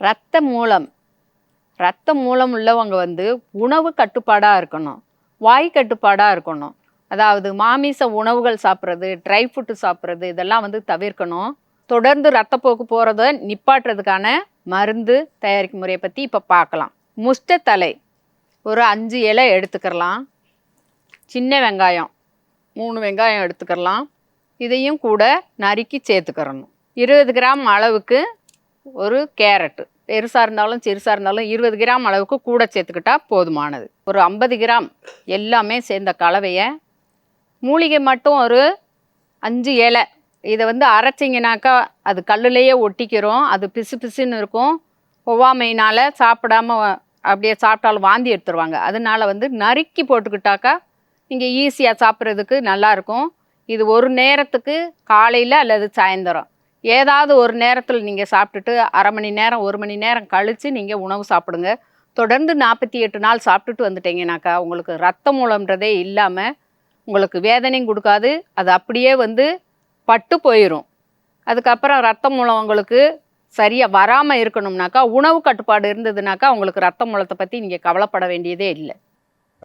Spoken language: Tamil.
இரத்த மூலம் இரத்த மூலம் உள்ளவங்க வந்து உணவு கட்டுப்பாடாக இருக்கணும், வாய் கட்டுப்பாடாக இருக்கணும். அதாவது மாமிச உணவுகள் சாப்பிட்றது, ட்ரை ஃப்ரூட்டு சாப்பிட்றது இதெல்லாம் வந்து தவிர்க்கணும். தொடர்ந்து ரத்தப்போக்கு போகிறத நிப்பாட்டுறதுக்கான மருந்து தயாரிக்கும் முறையை பற்றி இப்போ பார்க்கலாம். முஷ்டத்தலை ஒரு 5 இலை எடுத்துக்கிறலாம். சின்ன வெங்காயம் 3 வெங்காயம் எடுத்துக்கிறலாம். இதையும் கூட நறுக்கி சேர்த்துக்கிறணும். 20 கிராம் அளவுக்கு ஒரு கேரட்டு, பெருசாக இருந்தாலும் சிறுசாக இருந்தாலும் 20 கிராம் அளவுக்கு கூட சேர்த்துக்கிட்டா போதுமானது. ஒரு 50 கிராம் எல்லாமே சேர்ந்த கலவையை, மூலிகை மட்டும் ஒரு 5 இலை, இதை வந்து அரைச்சிங்கனாக்கா அது கல்லுலேயே ஒட்டிக்கிறோம், அது பிசு பிசுன்னு இருக்கும். ஒவ்வாமையினால் சாப்பிடாம அப்படியே சாப்பிட்டாலும் வாந்தி எடுத்துருவாங்க. அதனால் வந்து நறுக்கி போட்டுக்கிட்டாக்கா நீங்கள் ஈஸியாக சாப்பிட்றதுக்கு நல்லாயிருக்கும். இது ஒரு நேரத்துக்கு காலையில் அல்லது சாயந்தரம் ஏதாவது ஒரு நேரத்தில் நீங்கள் சாப்பிட்டுட்டு அரை மணி நேரம் 1 மணி நேரம் கழித்து நீங்கள் உணவு சாப்பிடுங்க. தொடர்ந்து 48 நாள் சாப்பிட்டுட்டு வந்துட்டீங்கனாக்கா உங்களுக்கு ரத்த மூலம்ன்றதே இல்லாமல் உங்களுக்கு வேதனையும் கொடுக்காது, அது அப்படியே வந்து பட்டு போயிடும். அதுக்கப்புறம் ரத்த மூலம் உங்களுக்கு சரியாக வராமல் இருக்கணும்னாக்கா, உணவு கட்டுப்பாடு இருந்ததுனாக்கா உங்களுக்கு ரத்த மூலத்தை பற்றி நீங்கள் கவலைப்பட வேண்டியதே இல்லை.